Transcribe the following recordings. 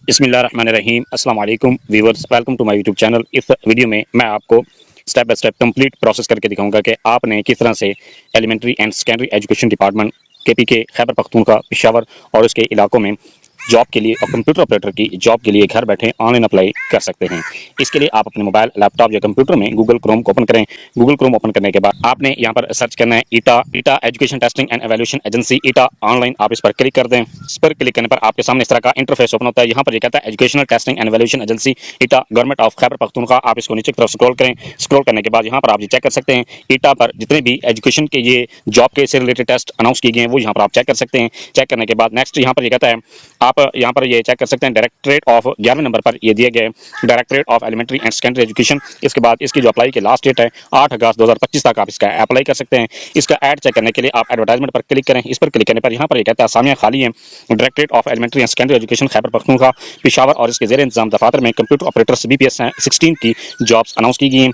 बिस्मिल्लाहिर्रहमानिर्रहीम अस्सलाम वालेकुम viewers, welcome to my YouTube channel. इस वीडियो में मैं आपको step by step complete process करके दिखाऊंगा कि आपने किस तरह से elementary and secondary education department KPK Khyber Pakhtunkhwa Peshawar और उसके इलाकों में जॉब के लिए और कंप्यूटर ऑपरेटर की जॉब के लिए घर बैठे ऑनलाइन अप्लाई कर सकते हैं। इसके लिए आप अपने मोबाइल, लैपटॉप या कंप्यूटर में गूगल क्रोम को ओपन करें। गूगल क्रोम ओपन करने के बाद आपने यहाँ पर सर्च करना है ETEA education testing and evaluation agency ETEA online. आप इस पर क्लिक कर दें। इस पर क्लिक करने पर आपके सामने इस तरह का इंटरफेस ओपन होता है। यहाँ पर ये कहता है educational testing and evaluation agency eta government of Khyber Pakhtunkhwa. आप इसको नीचे की तरफ स्क्रॉल करें। स्क्रॉल करने के बाद यहाँ पर आप ये चेक कर सकते हैं ईटा पर जितने भी एजुकेशन के ये जॉब के से रिलेटेड टेस्ट अनाउंस किए गए हैं वो यहाँ पर आप चेक कर सकते हैं। चेक करने के बाद नेक्स्ट यहाँ पर ये कहता है आप यहाँ पर ये चेक कर सकते हैं डायरेक्टरेट ऑफ 11वें नंबर पर ये दिए गए directorate of elementary and secondary education. इसके बाद इसकी जो अप्लाई की लास्ट डेट है 8 अगस्त 2025 तक आप इसका अप्लाई कर सकते हैं। इसका ऐड चेक करने के लिए आप एडवर्टाइजमेंट पर क्लिक करें। इस पर क्लिक करने पर यहाँ पर ये कहता है असामियाँ खाली हैं। Directorate of elementary and secondary education Khyber Pakhtunkhwa Peshawar और इसके जेर इंतजाम दफातर में कंप्यूटर ऑपरेटर्स BPS 16 की जॉब्स अनाउंस की गई हैं।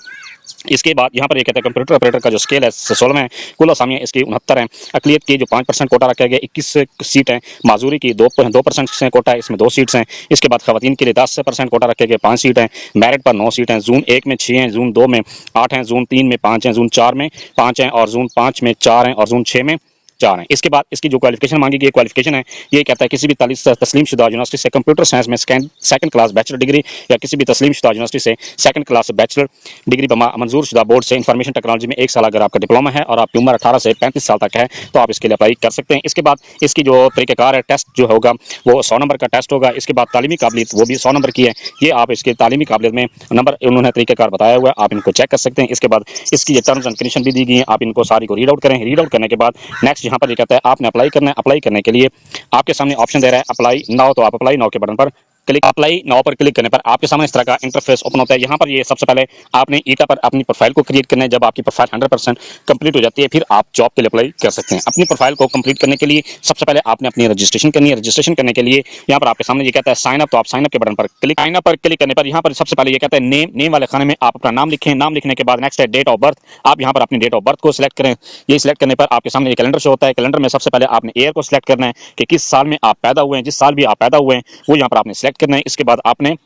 इसके बाद यहाँ पर ये कहता है कंप्यूटर ऑपरेटर का जो स्केल है 16 है। कुल असामियाँ इसकी 69 हैं। अकलियत की जो 5% कोटा रखा गया 21 सीट है। माजूरी की 2% कोटा है, इसमें 2 सीट्स हैं। इसके बाद खवातीन के लिए 10% कोटा रखे गए 5 सीट हैं। मेरिट पर 9 सीट हैं। जून 1 में 6 हैं, जून 2 में 8 हैं, जून 3 में 5 हैं, जून 4 में 5 हैं और जून 5 में 4 हैं और जून 6 में 4 हैं। इसके बाद इसकी जो क्वालिफिकेशन मांगी गई क्वालिफिकेशन है ये कहता है किसी भी तस्लीम शुदा यूनिवर्सिटी से कंप्यूटर साइंस में सेकंड क्लास बैचलर डिग्री या किसी भी तस्लीम शुदा यूनिवर्सिटी से सेकंड क्लास बैचलर डिग्री मंजूर शुदा बोर्ड से इंफॉर्मेशन टेक्नोलॉजी में 1 साल अगर आपका डिप्लोमा है और आपकी उम्र 18 से 35 साल तक है तो आप इसके लिए अप्लाई कर सकते हैं। इसके बाद इसकी जो तरीक़ाकार है टेस्ट जो होगा वो 100 नंबर का टेस्ट होगा। इसके बाद तालीमी काबिलियत वो भी 100 नंबर की है। ये आप इसके तालीमी काबिलियत में नंबर उन्होंने तरीक़ाकार बताया हुआ है, आप इनको चेक कर सकते हैं। इसके बाद इसकी टर्म्स एंड कंडीशन भी दी गई है, आप इनको सारी को रीड आउट करें। रीड आउट करने के बाद नेक्स्ट यहाँ पर ये कहता है आपने अप्लाई करना है। अप्लाई करने के लिए आपके सामने ऑप्शन दे रहा है अप्लाई नाउ, तो आप अप्लाई नाउ के बटन पर अप्लाई नाउ पर क्लिक करने पर आपके सामने इस तरह का इंटरफेस ओपन होता है। यहाँ पर ये सबसे पहले आपने ईटा पर अपनी प्रोफाइल को क्रिएट करना है। जब आपकी प्रोफाइल 100% कंप्लीट हो जाती है फिर आप जॉब के लिए अप्लाई कर सकते हैं। अपनी प्रोफाइल को कंप्लीट करने के लिए सबसे पहले आपने अपनी रजिस्ट्रेशन करनी है। रजिस्ट्रेशन करने के लिए यहाँ पर आपके सामने ये कहता है साइन अप, तो आप साइन अप के बटन पर साइन अप पर क्लिक करने पर यहाँ पर सबसे पहले ये कहता है नेम वाले खाने में आप अपना नाम लिखें। नाम लिखने के बाद नेक्स्ट है डेट ऑफ बर्थ। आप यहाँ पर अपनी डेट ऑफ बर्थ को सिलेक्ट करें। ये सिलेक्ट करने पर आपके सामने एक कैलेंडर शो होता है। कैलेंडर में सबसे पहले आपने ईयर को सिलेक्ट करना है कि किस साल में आप पैदा हुए हैं। जिस साल भी आप पैदा हुए हैं वो यहाँ पर आपने सिलेक्ट करना है। इसके बाद आपने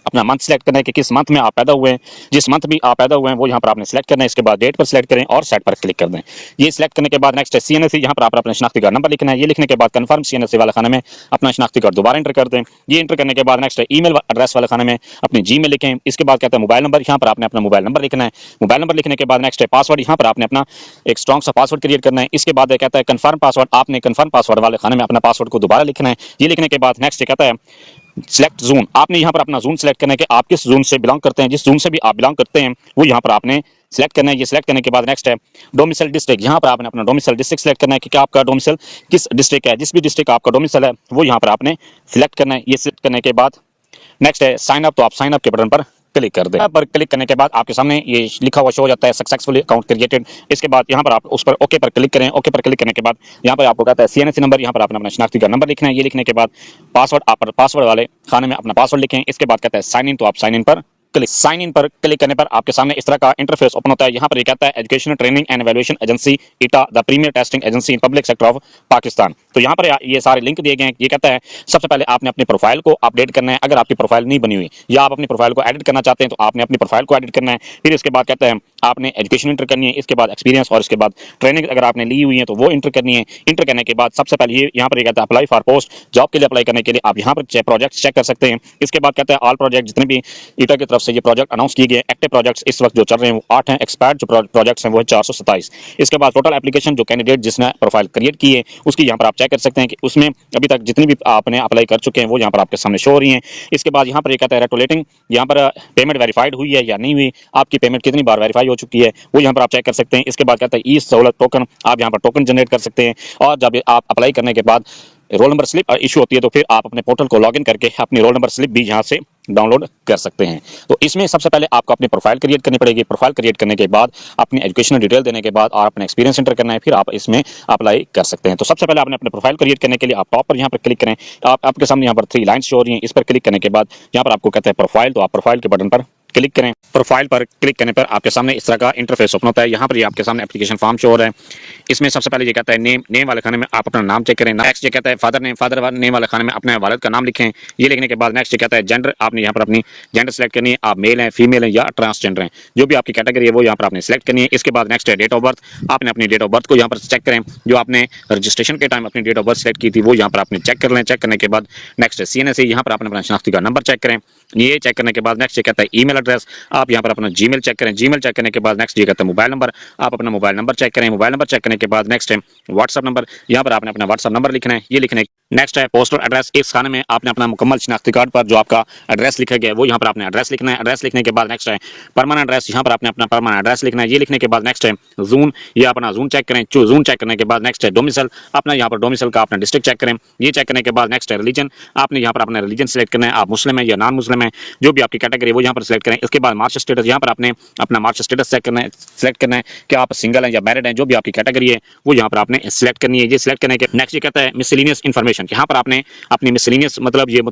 अपना मंथ सेलेक्ट करना है कि किस मंथ में आप पैदा हुए हैं। जिस मंथ भी आप पैदा हुए हैं वो यहाँ पर आपने सेलेक्ट करना है। इसके बाद डेट पर सेलेक्ट करें और सेट पर क्लिक कर दें। ये सिलेक्ट करने के बाद नेक्स्ट है CNSE। यहाँ पर आप अपना शनाख्ती कार्ड नंबर लिखना है। ये लिखने के बाद कंफर्म CNSE वाले खाने में अपना शनाख्ती कार्ड दोबारा एंटर कर दें। ये एंटर करने के बाद नेक्स्ट है ईमेल एड्रेस वाले खाने में अपनी Gmail लिखें। इसके बाद कहता है मोबाइल नंबर। यहाँ पर आपने अपना मोबाइल नंबर लिखना है। मोबाइल नंबर लिखने के बाद नेक्स्ट है पासवर्ड। यहाँ पर आपने अपना एक स्ट्रॉन्ग सा पासवर्ड क्रिएट करना है। इसके बाद कहता है कंफर्म पासवर्ड। आपने कंफर्म पासवर्ड वाले खाने में अपना पासवर्ड को दोबारा लिखना है। ये लिखने के बाद नेक्स्ट कहता है सिलेक्ट जोन। आपने यहाँ पर अपना जोन सिलेक्ट करना है कि आप किस जोन से बिलोंग करते हैं। जिस जोन से भी आप बिलोंग करते हैं वो यहाँ पर आपने सिलेक्ट करना है। ये सिलेक्ट करने के बाद नेक्स्ट है डोमिसाइल डिस्ट्रिक्ट। यहाँ पर आपने अपना डोमिसाइल डिस्ट्रिक्ट सिलेक्ट करना है कि क्या आपका डोमिसाइल किस डिस्ट्रिक्ट है। जिस भी डिस्ट्रिक्ट आपका डोमिसाइल है वो यहाँ पर आपने सिलेक्ट करना है। ये सिलेक्ट करने के बाद नेक्स्ट है साइन अप, तो आप साइन अप के बटन पर क्लिक कर दें। पर क्लिक करने के बाद आपके सामने ये लिखा हुआ शो हो जाता है सक्सेसफुली अकाउंट क्रिएटेड। इसके बाद यहाँ पर आप उस पर ओके पर क्लिक करें। ओके पर क्लिक करने के बाद यहाँ पर आपको कहता है CNSE नंबर। यहाँ पर आपने अपना शनाख्ती का नंबर लिखना है। ये लिखने के बाद पासवर्ड, आप पासवर्ड वाले खाने में अपना पासवर्ड लिखें। इसके बाद कहता है साइन इन, तो आप साइन इन पर साइन इन पर क्लिक करने पर आपके सामने इस तरह का इंटरफेस ओपन होता है। यहाँ पर ये कहता है educational training and evaluation agency ETEA the premier testing agency in public sector of Pakistan. तो यहाँ पर ये सारे लिंक दिए गए हैं। ये कहता है सबसे पहले आपने अपनी प्रोफाइल को अपडेट करना है। अगर आपकी प्रोफाइल नहीं बनी हुई या आप अपनी प्रोफाइल को एडिट करना चाहते हैं तो आपने अपनी प्रोफाइल को एडिट करना है। फिर इसके बाद कहता है आपने एजुकेशन इंटर करनी है। इसके बाद एक्सपीरियंस और इसके बाद ट्रेनिंग अगर आपने ली हुई है तो वो इंटर करनी है। इंटर करने के बाद सबसे पहले ये यहाँ पर कहता है अप्लाई फॉर पोस्ट। जॉब के लिए अप्लाई करने के लिए आप यहाँ पर प्रोजेक्ट चेक कर सकते हैं। इसके बाद कहता है ऑल प्रोजेक्ट जितने भी ईटा की तरफ से ये प्रोजेक्ट अनाउंस किए गए एक्टिव प्रोजेक्ट्स इस वक्त जो चल रहे हैं वो 8 हैं। एक्सपायर्ड जो प्रोजेक्ट्स हैं वो है 427। इसके बाद टोटल एप्लीकेशन जो कैंडिडेट जिसने प्रोफाइल क्रिएट की है उसकी यहाँ पर आप चेक कर सकते हैं कि उसमें अभी तक जितनी भी आपने अप्लाई कर चुके हैं वो यहाँ पर आपके सामने शो हो रही हैं। इसके बाद यहाँ पर ये कहता है रेटोलेटिंग, यहाँ पर पेमेंट वेरीफाइड हुई है या नहीं हुई, आपकी पेमेंट कितनी बार वेरीफाई हो चुकी है वो यहाँ पर आप चेक कर सकते हैं। इसके बाद कहता है ई सहूलत टोकन, आप यहाँ पर टोकन जनरेट कर सकते हैं। और जब आप अप्लाई करने के बाद रोल नंबर स्लिप इशू होती है तो फिर आप अपने पोर्टल को लॉगिन करके अपनी रोल नंबर स्लिप भी यहाँ से डाउनलोड कर सकते हैं। तो इसमें सबसे पहले आपको अपनी प्रोफाइल क्रिएट करनी पड़ेगी। प्रोफाइल क्रिएट करने के बाद अपनी एजुकेशनल डिटेल देने के बाद और अपना एक्सपीरियंस एंटर करना है, फिर आप इसमें अप्लाई कर सकते हैं। तो सबसे पहले आपने अपने प्रोफाइल क्रिएट करने के लिए आप टॉप पर यहाँ पर क्लिक करें। आपके सामने यहाँ पर 3 लाइन्स शो हो रही हैं। इस पर क्लिक करने के बाद यहाँ पर आपको कहते हैं प्रोफाइल, तो आप प्रोफाइल के बटन पर क्लिक करें। प्रोफाइल पर क्लिक करने पर आपके सामने इस तरह का इंटरफेस ओपन होता है। यहाँ पर ये आपके सामने एप्लीकेशन फॉर्म शो हो रहा है। इसमें सबसे पहले ये कहता है नेम वाले खाने में आप अपना नाम चेक करें। नेक्स्ट ये कहता है फादर नेम वाले खाने में अपने वालिद का नाम लिखें। ये लिखने के बाद नेक्स्ट ये कहता है जेंडर, आपने यहाँ पर अपनी जेंडर सेलेक्ट करनी है। आप मेल हैं, फीमेल हैं या ट्रांसजेंडर हैं, जो भी आपकी कैटेगरी है वो यहाँ पर आपने सेलेक्ट करनी है। इसके बाद नेक्स्ट है डेट ऑफ बर्थ, आपने अपनी डेट ऑफ बर्थ को यहाँ पर चेक करें। जो आपने रजिस्ट्रेशन के टाइम अपनी डेट ऑफ बर्थ सेलेक्ट की थी वो यहाँ पर आपने चेक कर लें। चेक करने के बाद नेक्स्ट है CNSE, यहाँ पर आपने अपना शनाख्ती का नंबर चेक करें। ये चेक करने के बाद नेक्स्ट ये कहता है ईमेल एड्रेस, आप यहाँ पर अपना जीमेल चेक करें। जीमेल चेक करने के बाद नेक्स्ट ये कहता है मोबाइल नंबर, आप अपना मोबाइल नंबर चेक करें। मोबाइल नंबर चेक करने के बाद नेक्स्ट है व्हाट्सएप नंबर, यहाँ पर आपने अपना व्हाट्सएप नंबर लिखना है। ये लिखने नेक्स्ट है पोस्टल एड्रेस, इस खाने में आपने अपना मुकम्मल शनाख्ती कार्ड पर जो आपका एड्रेस लिखा गया है वो यहाँ पर आपने एड्रेस लिखना है। एड्रेस लिखने के बाद नेक्स्ट है परमानेंट एड्रेस, यहाँ पर आपने अपना परमानेंट एड्रेस लिखना है। ये लिखने के बाद नेक्स्ट है जोन, ये अपना जोन चेक करें। जोन चेक करने के बाद नेक्स्ट है डोमिसाइल, अपना यहाँ पर डोमिसाइल का अपना डिस्ट्रिक्ट चेक करें। ये चेक करने के बाद नेक्स्ट है रिलीजन, आपने यहाँ पर अपना रिलीजन सेलेक्ट करना है। आप मुस्लिम है या नॉन मुस्लिम है, जो भी आपकी कैटेगरी है वो यहाँ पर सेलेक्ट करें। इसके बाद मार्च स्टेटस, यहाँ पर आपने अपना मार्च स्टेटस सेलेक्ट करना है कि आप सिंगल हैं या मैरिड हैं, जो भी आपकी कैटेगरी है वो यहाँ पर आपने सेलेक्ट करनी है। ये सिलेक्ट करने के नेक्स्ट ये कहता है मिसलेनियस इन्फॉर्मेशन, यहाँ पर आपने अपनी मिसलेनियस मतलब ये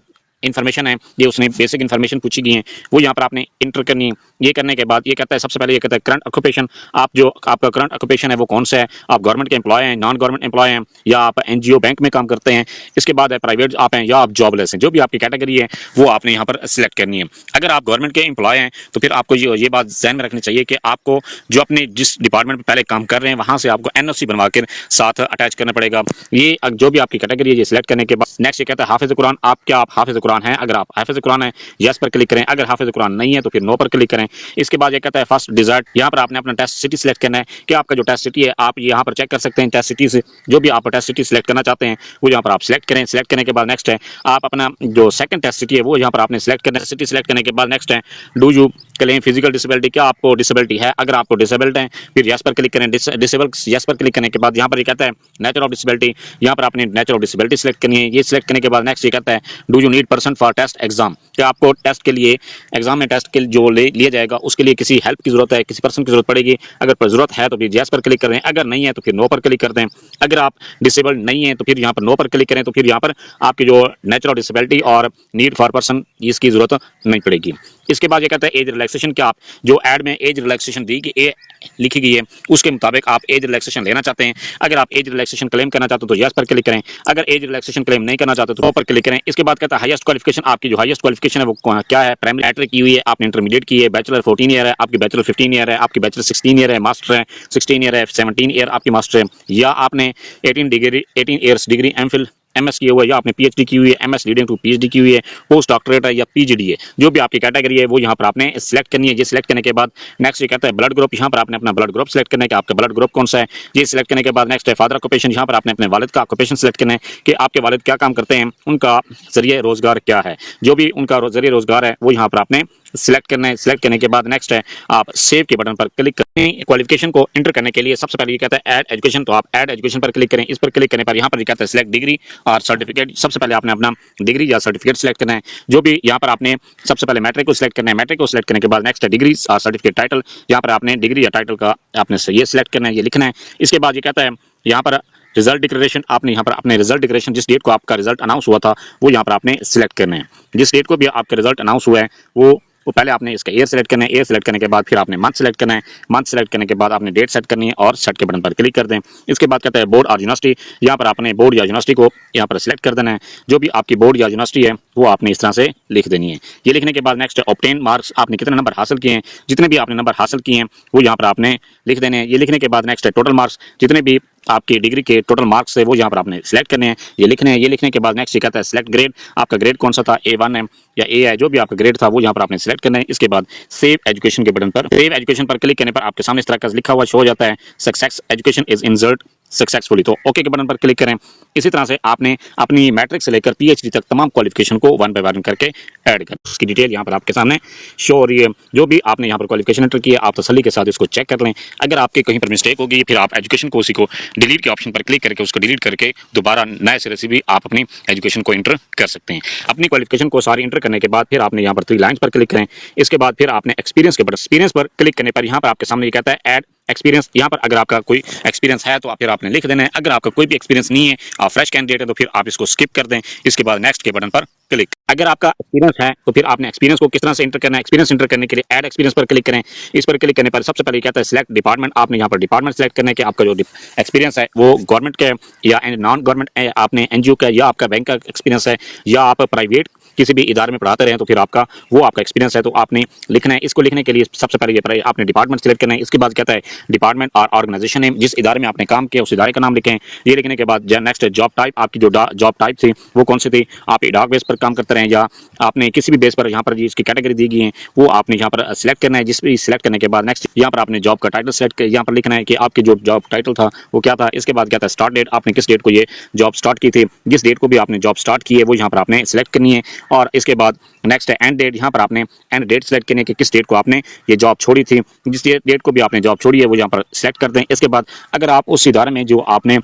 इन्फॉर्मेशन है, ये उसने बेसिक इन्फॉर्मेशन पूछी गई है वो यहाँ पर आपने इंटर करनी है। ये करने के बाद ये कहता है सबसे पहले ये कहता है करंट ऑक्यूपेशन, आप जो आपका करंट ऑक्यूपेशन है वो कौन सा है, आप गवर्नमेंट के एम्प्लॉय हैं, नॉन गवर्नमेंट एम्प्लॉय हैं या आप NGO बैंक में काम करते हैं। इसके बाद है प्राइवेट आप हैं या आप जॉबलेस हैं, जो भी आपकी कैटेगरी है वो आपने यहाँ पर सिलेक्ट करनी है। अगर आप गवर्नमेंट के एम्प्लॉय हैं तो फिर आपको ये बात ध्यान में रखनी चाहिए कि आपको जो अपने जिस डिपार्टमेंट में पहले काम कर रहे हैं वहाँ से आपको NOC बनवा कर साथ अटैच करना पड़ेगा। ये जो भी आपकी कैटेगरी है ये सिलेक्ट करने के बाद नेक्स्ट ये कहता है हाफिज कुरान, आप क्या आप हाफिज कुरान हैं, अगर आप हाफिज कुरान है यस पर क्लिक करें। अगर हाफिज कुरान नहीं है तो फिर नो पर क्लिक करें। इसके बाद ये कहता है फर्स्ट डिजर्ट, यहाँ पर आपने अपना टेस्ट सिटी सिलेक्ट करना है कि आपका जो टेस्ट सिटी है आप यहाँ पर चेक कर सकते हैं। टेस्ट सिटी से जो भी आप टेस्ट सिटी सिलेक्ट करना चाहते हैं वो यहाँ पर आप सिलेक्ट करें। सिलेक्ट करने के बाद नेक्स्ट है आप अपना जो सेकंड टेस्ट सिटी है वो यहाँ पर आपने सिलेक्ट करना है। सिटी सिलेक्ट करने के बाद नेक्स्ट है do you claim physical disability, क्या आपको डिसेबिलिटी है, अगर आपको डिसेबल्ड है फिर यस पर क्लिक करें। डिसेबल यस पर क्लिक करने के बाद यहाँ पर ये कहता है नेचर ऑफ डिसेबिलिटी, यहाँ पर आपने नेचर ऑफ डिसेबिलिटी सिलेक्ट करनी है। ये सिलेक्ट करने के बाद नेक्स्ट ये कहता है do you need person for test exam, क्या आपको टेस्ट के लिए एग्जाम में टेस्ट के जो लिया जाएगा उसके लिए किसी हेल्प की जरूरत है, किसी पर्सन की जरूरत पड़ेगी। अगर जरूरत है तो फिर यस पर क्लिक कर दें, अगर नहीं है तो फिर नो पर क्लिक कर दें। अगर आप डिसेबल्ड नहीं है तो फिर यहाँ पर नो पर क्लिक करें, तो फिर यहाँ पर आपकी जो नेचर ऑफ डिसेबिलिटी और नीड फॉर पर्सन इसकी जरूरत नहीं पड़ेगी। इसके बाद ये कहता है एज रिलैक्सेशन, क्या आप जो ऐड में एज रिलैक्सेशन दी कि लिखी गई है उसके मुताबिक आप एज रिलैक्सेशन लेना चाहते हैं। अगर आप एज रिलैक्सेशन क्लेम करना चाहते हो तो यस पर क्लिक करें, अगर एज रिलैक्सेशन क्लेम नहीं करना चाहते तो नो पर क्लिक करें। इसके बाद कहता है हाईएस्ट क्वालिफिकेशन, आपकी जो हाईएस्ट क्वालिफिकेशन है वो क्या है, प्राइमरी मैट्रिक की हुई है, आपने इंटरमीडिएट की है, बैचलर 14 ईयर है, आपकी बैचलर 15 ईयर है, आपकी बैचलर 16 ईयर है, मास्टर है 16 ईयर है, 17 ईयर आपकी मास्टर है, या आपने 18 ईयर्स डिग्री एमफिल MS की हुआ है, या आपने PhD की हुई है, MS लीडिंग टू PhD की हुई है, पोस्ट डॉक्टरेट है या PGD है, जो भी आपकी कैटेगरी है वो यहाँ पर आपने सिलेक्ट करनी है। ये सिलेक्ट करने के बाद नेक्स्ट ये कहता है ब्लड ग्रुप, यहाँ पर आपने अपना ब्लड ग्रुप सिलेक्ट करना है कि आपका ब्लड ग्रुप कौन सा है। ये सिलेक्ट करने के बाद नेक्स्ट है फादर ऑक्यूपेशन, यहाँ पर आपने अपने वालिद का ऑक्यूपेशन सिलेक्ट करना है कि आपके वालिद क्या काम करते हैं, उनका जरिए रोजगार क्या है, जो भी उनका जरिए रोजगार है वो यहाँ पर आपने सिलेक्ट करना है। सिलेक्ट करने के बाद नेक्स्ट है आप सेव के बटन पर क्लिक करें। क्वालिफिकेशन को एंटर करने के लिए सबसे पहले ये कहता है ऐड एजुकेशन, तो आप ऐड एजुकेशन पर क्लिक करें। इस पर क्लिक करने पर यहाँ पर ये कहता है सिलेक्ट डिग्री और सर्टिफिकेट, सबसे पहले आपने अपना डिग्री या सर्टिफिकेट सिलेक्ट करना है। जो भी यहाँ पर आपने सबसे पहले मैट्रिक को सिलेक्ट करना है। मैट्रिक को सिलेक्ट करने के बाद नेक्स्ट है डिग्री और सर्टिफिकेट टाइटल, यहाँ पर आपने डिग्री या टाइटल का आपने ये सिलेक्ट करना है, ये लिखना है। इसके बाद ये कहता है यहाँ पर रिजल्ट डिक्लेरेशन, आपने यहाँ पर अपने रिजल्ट डिक्लेरेशन जिस डेट को आपका रिजल्ट अनाउंस हुआ था वो यहाँ पर आपने सिलेक्ट करना है। जिस डेट को भी आपका रिजल्ट अनाउंस हुआ है वो पहले आपने इसका ईयर सेलेक्ट करना है। ईयर सेलेक्ट करने के बाद फिर आपने मंथ सेलेक्ट करना है। मंथ सेलेक्ट करने के बाद आपने डेट सेट करनी है और सेट के बटन पर क्लिक कर दें। इसके बाद कहता है बोर्ड और यूनिवर्सिटी, यहाँ पर आपने बोर्ड या यूनिवर्सिटी को यहाँ पर सिलेक्ट कर देना है। जो भी आपकी बोर्ड या यूनिवर्सिटी है वो आपने इस तरह से लिख देनी है। ये लिखने के बाद नेक्स्ट ऑब्टेन मार्क्स, आपने कितने नंबर हासिल किए हैं, जितने भी आपने नंबर हासिल किए हैं वो यहाँ पर आपने लिख देने हैं। ये लिखने के बाद नेक्स्ट है टोटल मार्क्स, जितने भी आपकी डिग्री के टोटल मार्क्स है वो यहाँ पर आपने सिलेक्ट करने हैं, ये लिखने हैं। ये लिखने के बाद नेक्स्ट ये कहता है सिलेक्ट ग्रेड, आपका ग्रेड कौन सा था, A1 है या A है, जो भी आपका ग्रेड था वो यहाँ पर आपने सिलेक्ट करना है। इसके बाद सेव एजुकेशन के बटन पर सेव एजुकेशन पर क्लिक करने पर आपके सामने इस तरह का लिखा हुआ शो हो जाता है success education is insert successfully, तो ओके के बटन पर क्लिक करें। इसी तरह से आपने अपनी मैट्रिक से लेकर PhD तक तमाम क्वालिफिकेशन को वन बाय वन करके ऐड कर, उसकी डिटेल यहाँ पर आपके सामने शो हो रही है। जो भी आपने यहाँ पर क्वालिफिकेशन एंटर की है आप तसल्ली के साथ इसको चेक कर लें। अगर आपके कहीं पर मिस्टेक होगी फिर आप एजुकेशन को उसी को डिलीट के ऑप्शन पर क्लिक करके उसको डिलीट करके दोबारा नए सिरे से भी आप अपनी एजुकेशन को एंटर कर सकते हैं। अपनी क्वालिफिकेशन को सारी एंटर करने के बाद फिर आपने यहाँ पर 3 लाइन्स पर क्लिक करें। इसके बाद फिर आपने एक्सपीरियंस के बटन एक्सपीरियंस पर क्लिक करने पर यहाँ पर आपके सामने ये कहता है ऐड एक्सपीरियंस, यहाँ पर अगर आपका कोई एक्सपीरियंस है तो फिर आपने लिख देना है। अगर आपका कोई भी एक्सपीरियंस नहीं है, आप फ्रेश कैंडिडेट है, तो फिर आप इसको स्किप कर दें। इसके बाद नेक्स्ट के बटन पर क्लिक। अगर आपका एक्सपीरियंस है तो फिर आपने एक्सपीरियंस को किस तरह से एंटर करना है। एक्सपीरियंस एंटर करने के लिए ऐड एक्सपीरियंस पर क्लिक करें। इस पर क्लिक करने पर सबसे पहले कहता है सिलेक्ट डिपार्टमेंट। आपने यहाँ पर डिपार्टमेंट सेलेक्ट करना है कि आपका जो एक्सपीरियंस है वो गवर्नमेंट का या नॉन गवर्नमेंट आपने एनजीओ का या आपका बैंक का एक्सपीरियंस है या आप प्राइवेट किसी भी इदारे में पढ़ाते रहे तो फिर आपका वो आपका एक्सपीरियंस है तो आपने लिखना है। इसको लिखने के लिए सबसे पहले ये आपने डिपार्टमेंट सेलेक्ट करना है। इसके बाद कहता है डिपार्टमेंट और ऑर्गेनाइजेशन नेम, जिस इदारे में आपने काम किया उस इदारे का नाम लिखें। ये लिखने के बाद नेक्स्ट जॉब टाइप, आपकी जो जॉब टाइप थी वो कौन सी थी, आप एडहॉक बेस पर काम करते रहे या आपने किसी भी बेस पर यहाँ पर जिसकी कैटेगरी दी गई है वो आपने यहाँ पर सिलेक्ट करना है। जिस भी सिलेक्ट करने के बाद नेक्स्ट यहाँ पर आपने जॉब का टाइटल सेलेक्ट यहाँ पर लिखना है कि आपकी जो जॉब टाइटल था वो क्या था। इसके बाद कहता है स्टार्ट डेट, आपने किस डेट को ये जॉब स्टार्ट की थी, जिस डेट को भी आपने जॉब स्टार्ट की है वो यहाँ पर आपने सिलेक्ट करनी है। और इसके बाद नेक्स्ट है एंड डेट, यहाँ पर आपने एंड डेट सेलेक्ट करनी है कि किस डेट को आपने ये जॉब छोड़ी थी। जिस डेट को भी आपने जॉब छोड़ी है वो यहाँ पर सिलेक्ट कर दें। इसके बाद अगर आप उस इदारे में जो आपने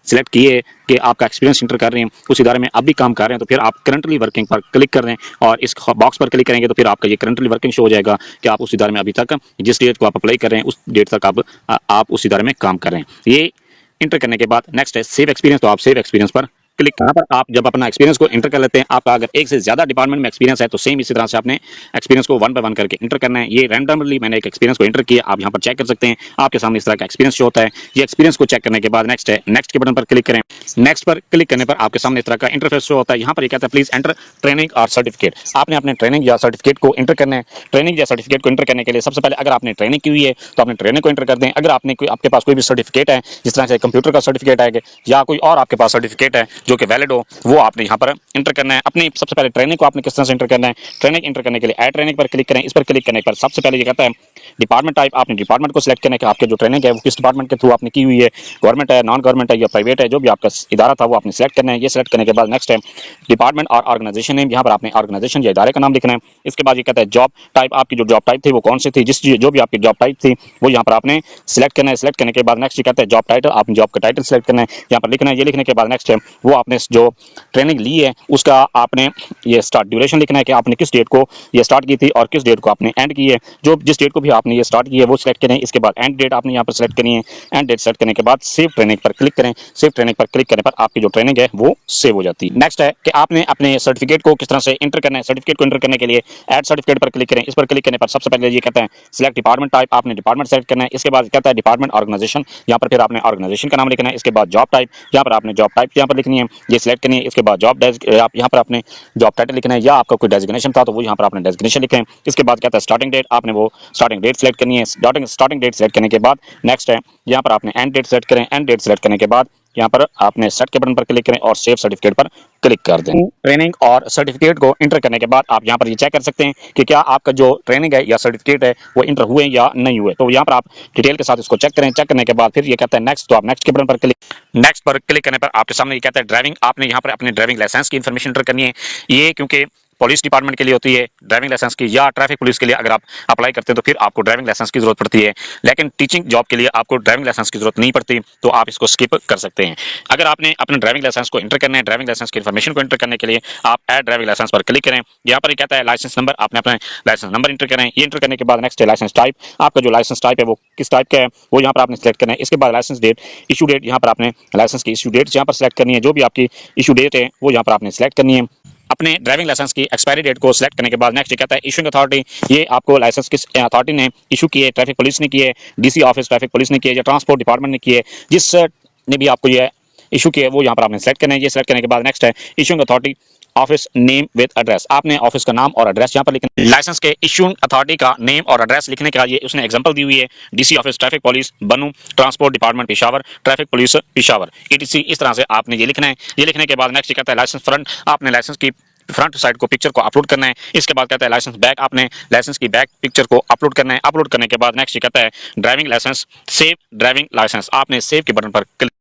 सिलेक्ट किए कि आपका एक्सपीरियंस इंटर कर रहे हैं उस इदारे में अब भी काम कर रहे हैं तो फिर आप करंटली वर्किंग पर क्लिक कर दें और इस बॉक्स पर क्लिक करेंगे तो फिर आपका ये करंटली वर्किंग शो हो जाएगा कि आप उस इदारे में अभी तक जिस डेट को आप अप्लाई कर रहे हैं उस डेट तक आप उस इदारे में काम कर रहे हैं। ये इंटर करने के बाद नेक्स्ट है सेव एक्सपीरियंस, तो आप सेव एक्सपीरियंस पर क्लिक। यहाँ पर आप जब अपना एक्सपीरियंस को इंटर कर लेते हैं, आपका अगर एक से ज्यादा डिपार्टमेंट में एक्सपीरियंस है तो सेम इसी तरह से आपने एक्सपीरियंस को वन बाय वन करके इंटर करना है। ये रैंडमली मैंने एक एक्सपीरियंस को इंटर किया, आप यहाँ पर चेक कर सकते हैं आपके सामने इस तरह का एक्सपीरियंस शो होता है। ये एक्सपीरियंस को चेक करने के बाद नेक्स्ट है नेक्स्ट के बटन पर क्लिक करें। नेक्स्ट पर क्लिक करने पर आपके सामने इस तरह का इंटरफेस शो होता है। यहाँ पर कहता है प्लीज एंटर ट्रेनिंग और सर्टिफिकेट। आपने अपने ट्रेनिंग या सर्टिफिकेट को इंटर करना है। ट्रेनिंग या सर्टिफिकेट को इंटर करने के लिए सबसे पहले अगर आपने ट्रेनिंग की हुई है तो आपने ट्रेनिंग को इंटर कर दें। अगर आपने आपके पास कोई भी सर्टिफिकेट है जिस तरह से कंप्यूटर का सर्टिफिकेट है या कोई और आपके पास सर्टिफिकेट है जो कि वैलिड हो वो आपने यहाँ पर इंटर करना है। अपनी सबसे पहले ट्रेनिंग को आपने किस तरह से इंटर करना है। ट्रेनिंग इंटर करने के लिए ऐड ट्रेनिंग पर क्लिक करें। इस पर क्लिक करने पर सबसे पहले ये कहता है डिपार्टमेंट टाइप, आपने डिपार्टमेंट को सिलेक्ट करने के आपके जो ट्रेनिंग है वो किस डिपार्टमेंट के थ्रू आपने की हुई है, गवर्नमेंट है, नॉन गवर्नमेंट है या प्राइवेट है, जो भी आपका इदारा था वो आपने सिलेक्ट करना है। ये सिलेक्ट करने के बाद नेक्स्ट है डिपार्टमेंट और ऑर्गेनाइजेशन नेम, यहाँ पर आपने ऑर्गेनाइजेशन या इदारे का नाम लिखना है। इसके बाद ये कहता है जॉब टाइप, आपकी जो जॉब टाइप थी वो कौन सी थी, जिस जो भी आपकी जॉब टाइप थी वो यहाँ पर आपने सिलेक्ट करना है। सिलेक्ट करने के बाद नेक्स्ट ये कहता है जॉब टाइटल, आपने जॉब का टाइटल सिलेक्ट करना है, यहाँ पर लिखना है। ये लिखने के बाद नेक्स्ट है वो आपने जो ट्रेनिंग ली है उसका आपने ये स्टार्ट ड्यूरेशन लिखना है कि आपने किस डेट को ये स्टार्ट की थी और किस डेट को आपने एंड की है। जो जिस डेट को भी आपने ये स्टार्ट की है वो सिलेक्ट करें। इसके बाद एंड डेट आपने यहाँ पर सिलेक्ट करनी है। एंड डेट सेलेक्ट करने के बाद सेव ट्रेनिंग पर क्लिक करें। सेव ट्रेनिंग पर क्लिक करने पर आपकी जो ट्रेनिंग है वो सेव हो जाती है। नेक्स्ट है कि आपने अपने सर्टिफिकेट को किस तरह से इंटर करना है। सर्टिफिकेट को इंटर करने के लिए ऐड सर्टिफिकेट पर क्लिक करें। इस पर क्लिक करने पर सबसे पहले ये कहता है सिलेक्ट डिपार्टमेंट टाइप, आपने डिपार्टमेंट सेलेक्ट करना है। इसके बाद कहता है डिपार्टमेंट ऑर्गेनाइजेशन, यहाँ पर फिर आपने ऑर्गेनाइजेशन का नाम लिखना है। इसके बाद जॉब टाइप, यहाँ पर आपने जॉब टाइप यहाँ पर लिखनी है, ये सिलेक्ट करनी है। इसके बाद जॉब यहाँ पर आपने जॉब टाइटल लिखना है या आपका कोई डेजिग्नेशन था तो वो यहाँ पर आपने डेजिग्नेशन लिखें। इसके बाद कहता है स्टार्टिंग डेट, आपने वो स्टार्टिंग डेट सेलेक्ट करनी है। स्टार्टिंग डेट सेलेक्ट करने के बाद नेक्स्ट है यहाँ पर आपने एंड डेट सेलेक्ट करें। एंड डेट सेलेक्ट करने के बाद यहाँ पर आपने सेट के बटन पर क्लिक करें और सेव सर्टिफिकेट पर क्लिक कर दें। ट्रेनिंग और सर्टिफिकेट को इंटर करने के बाद आप यहाँ पर ये चेक कर सकते हैं कि क्या आपका जो ट्रेनिंग है या सर्टिफिकेट है वो इंटर हुए या नहीं हुए। तो यहाँ पर आप डिटेल के साथ इसको चेक करें। चेक करने के बाद फिर ये कहता है नेक्स्ट, तो आप नेक्स्ट के बटन पर क्लिक करने पर आपके सामने ये कहता है ड्राइविंग, आपने यहाँ पर अपने ड्राइविंग लाइसेंस की इन्फॉर्मेशन इंटर करनी है। ये क्योंकि पुलिस डिपार्टमेंट के लिए होती है ड्राइविंग लाइसेंस की, या ट्रैफिक पुलिस के लिए अगर आप अप्लाई करते हैं तो फिर आपको ड्राइविंग लाइसेंस की जरूरत पड़ती है। लेकिन टीचिंग जॉब के लिए आपको ड्राइविंग लाइसेंस की जरूरत नहीं पड़ती, तो आप इसको स्किप कर सकते हैं। अगर आपने अपने ड्राइविंग लाइसेंस को इंटर करना है, ड्राइविंग लाइसेंस की इन्फॉर्मेशन को इंटर करने के लिए आप ऐड ड्राइविंग लाइसेंस पर क्लिक करें। यहाँ पर कहता है लाइसेंस नंबर, आपने अपना लाइसेंस नंबर इंटर करें। ये इंटर करने के बाद नेक्स्ट है लाइसेंस टाइप, आपका जो लाइसेंस टाइप है वो किस टाइप का है वो यहाँ पर आपने सेलेक्ट करना है। इसके बाद लाइसेंस डेट, इशू डेट, यहाँ पर आपने लाइसेंस की इशू डेट यहाँ पर सेलेक्ट करनी है। जो भी आपकी इशू डेट है वो यहाँ पर आपने सेलेक्ट करनी है। अपने ड्राइविंग लाइसेंस की एक्सपायरी डेट को सिलेक्ट करने के बाद नेक्स्ट कहता है इशूइंग अथॉरिटी, ये आपको लाइसेंस किस अथॉरिटी ने इशू की है, ट्रैफिक पुलिस ने की है, डीसी ऑफिस ट्रैफिक पुलिस ने की है या ट्रांसपोर्ट डिपार्टमेंट ने की है, जिस ने भी आपको ये इशू किया है वो यहाँ पर आपने सेलेक्ट करना है। ये सिलेक्ट करने के बाद नेक्स्ट है issuing authority office name with address, आपने ऑफिस का नाम और एड्रेस यहाँ पर लिखना है। लाइसेंस के इशूइंग अथॉरिटी का नेम और एड्रेस लिखने का ये उसने एग्जांपल दी हुई है, डीसी ऑफिस ट्रैफिक पुलिस बनू, transport department Peshawar, traffic police Peshawar, etc, इस तरह से आपने ये लिखना है। ये लिखने के बाद नेक्स्ट कहता है लाइसेंस फ्रंट, आपने लाइसेंस की फ्रंट साइड को पिक्चर को अपलोड करना है। इसके बाद कहता है लाइसेंस बैक, आपने लाइसेंस की बैक पिक्चर को अपलोड करना है। अपलोड करने के बाद नेक्स्ट कहता है driving licence, save driving licence, आपने सेव के बटन पर क्लिक।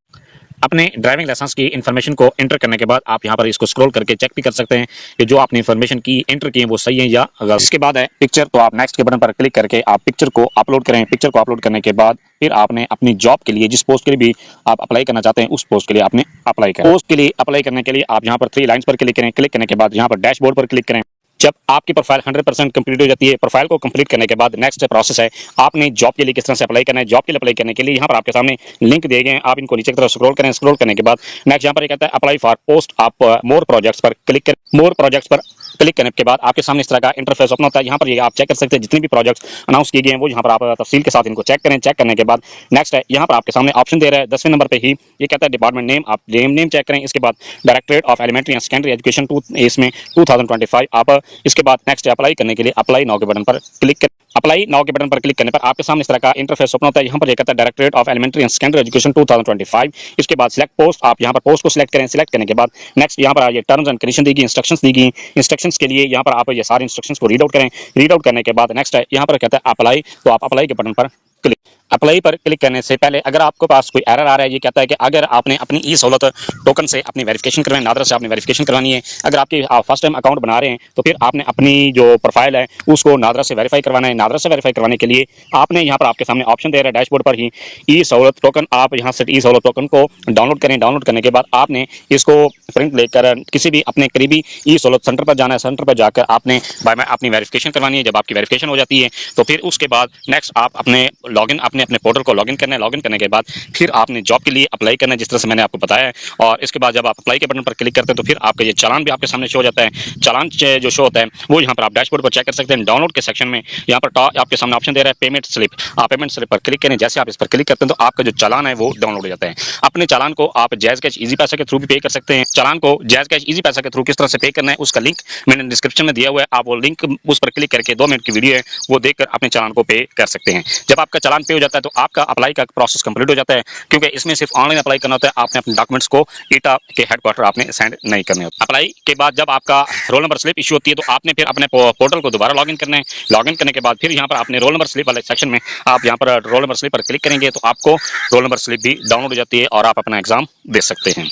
अपने ड्राइविंग लाइसेंस की इन्फॉर्मेशन को एंटर करने के बाद आप यहाँ पर इसको स्क्रॉल करके चेक भी कर सकते हैं कि जो आपने इन्फॉर्मेशन की एंटर की है वो सही है या गलत। इसके बाद है पिक्चर, तो आप नेक्स्ट के बटन पर क्लिक करके आप पिक्चर को अपलोड करें। पिक्चर को अपलोड करने के बाद फिर आपने अपनी जॉब के लिए जिस पोस्ट के लिए भी आप अप्लाई करना चाहते हैं उस पोस्ट के लिए आपने अप्लाई करें। पोस्ट के लिए अप्लाई करने के लिए आप यहाँ पर 3 लाइन्स पर क्लिक करें। क्लिक करने के बाद यहाँ पर डैशबोर्ड पर क्लिक करें। जब आपकी प्रोफाइल 100% कंप्लीट हो जाती है, प्रोफाइल को कंप्लीट करने के बाद नेक्स्ट प्रोसेस है आपने जॉब के लिए किस तरह से अप्लाई करना है। जॉब के लिए अप्लाई करने के लिए यहाँ पर आपके सामने लिंक दिए गए हैं, आप इनको नीचे की तरफ स्क्रॉल करें। स्क्रॉल करने के बाद नेक्स्ट यहाँ पर कहता है अप्लाई फॉर पोस्ट, आप मोर प्रोजेक्ट्स पर क्लिक करें। मोर प्रोजेक्ट्स पर क्लिक करने के बाद आपके सामने इस तरह का इंटरफेस ओपन होता है। यहाँ पर ये आप चेक कर सकते हैं जितने भी प्रोजेक्ट्स अनाउंस किए गए हैं वो यहाँ पर आप तफसील के साथ इनको चेक करें। चेक करने के बाद नेक्स्ट है यहाँ पर आपके सामने ऑप्शन दे रहा है 10वें नंबर पे ही ये कहता है डिपार्टमेंट नेम, आप नेम चेक करें। इसके बाद directorate of elementary and secondary education इसमें 2025 आप इसके बाद नेक्स्ट अप्लाई करने के लिए अप्लाई नाउ के बटन पर क्लिक करें। अप्लाई नाउ के बटन पर क्लिक करने पर आपके सामने इस तरह का इंटरफेस ओपन होता है। यहाँ पर ये कहता है directorate of elementary and secondary education 2025। इसके बाद सिलेक्ट पोस्ट, आप यहाँ पर पोस्ट को सिलेक्ट करें। सिलेक्ट करने के बाद नेक्स्ट यहाँ पर ये टर्म्स एंड कंडीशन दी गई, इंस्ट्रक्शंस दी गई। इंस्ट्रक्शंस के लिए यहाँ पर आप ये सारे इंस्ट्रक्शंस को रीड आउट करें। रीड आउट करने के बाद नेक्स्ट है यहाँ पर कहता है अप्लाई, तो आप अप्लाई के बटन पर क्लिक। अप्लाई पर क्लिक करने से पहले अगर आपके पास कोई एरर आ रहा है, ये कहता है कि अगर आपने अपनी ई सहूलत टोकन से अपनी वेरिफिकेशन करवानी, नादरा से आपने वेरिफिकेशन करवानी है, अगर आपकी फर्स्ट टाइम अकाउंट बना रहे हैं तो फिर आपने अपनी जो प्रोफाइल है उसको नादरा से वेरीफाई करवाना है। नादरा से वेरीफाई करवाने के लिए आपने यहाँ पर आपके सामने ऑप्शन दे रहा है डैशबोर्ड पर ही ई सहूलत टोकन, आप यहाँ से ई सहूलत टोकन को डाउनलोड करें। डाउनलोड करने के बाद आपने इसको प्रिंट लेकर किसी भी अपने करीबी ई सहूलत सेंटर पर जाना है। सेंटर पर जाकर आपने अपनी वेरिफिकेशन करवानी है। जब आपकी वेरिफिकेशन हो जाती है तो फिर उसके बाद नेक्स्ट आप अपने लॉगिन अपने पोर्टल को लॉगिन करना है। लॉगिन करने के बाद फिर आपने जॉब के लिए अप्लाई करना है जिस तरह से मैंने आपको बताया है। और इसके बाद जब आप अप्लाई के बटन पर क्लिक करते हैं तो फिर आपका ये चालान भी आपके सामने शो हो जाता है। चालान जो शो होता है वो यहाँ पर आप डैशबोर्ड पर चेक कर सकते हैं। डाउनलोड के सेक्शन में यहाँ पर आपके सामने ऑप्शन दे रहा है पेमेंट स्लिप, आप पेमेंट स्लिप पर क्लिक करें। जैसे आप इस पर क्लिक करते हैं तो आपका जो चालान है वो डाउनलोड हो जाता है। अपने चालान को आप जैज कैश इजी पैसा के थ्रू भी पे कर सकते हैं। चालान को जैज कैश इजी पैसा के थ्रू किस तरह से पे करना है उसका लिंक मैंने डिस्क्रिप्शन में दिया हुआ है, आप वो लिंक उस पर क्लिक करके 2 मिनट की वीडियो है वो देखकर अपने चालान को पे कर सकते हैं। जब आपका चालान पे हो जाता है तो आपका अप्लाई का प्रोसेस कंप्लीट हो जाता है, क्योंकि इसमें सिर्फ ऑनलाइन अप्लाई करना होता है। आपने अपने डॉक्यूमेंट्स को ईटा के हेडक्वार्टर आपने सेंड नहीं करने होते। अप्लाई के बाद जब आपका रोल नंबर स्लिप इशू होती है तो आपने फिर अपने पोर्टल को दोबारा लॉगिन करना है। लॉगिन करने के बाद फिर यहाँ पर अपने रोल नंबर स्लिप वाले सेक्शन में आप यहाँ पर रोल नंबर स्लिप पर क्लिक करेंगे तो आपको रोल नंबर स्लिप भी डाउनलोड हो जाती है और आप अपना एग्जाम दे सकते हैं।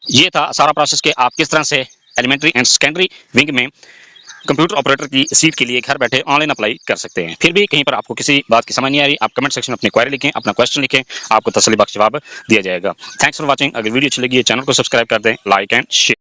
ये था सारा प्रोसेस कि आप किस तरह से एलिमेंट्री एंड सेकेंडरी विंग में कंप्यूटर ऑपरेटर की सीट के लिए घर बैठे ऑनलाइन अप्लाई कर सकते हैं। फिर भी कहीं पर आपको किसी बात की समझ नहीं आ रही, आप कमेंट सेक्शन में अपनी क्वेरी लिखें, अपना क्वेश्चन लिखें, आपको तसल्ली बख्श जवाब दिया जाएगा। Thanks for watching. अगर वीडियो अच्छी लगी है चैनल को सब्सक्राइब कर दें, लाइक एंड शेयर।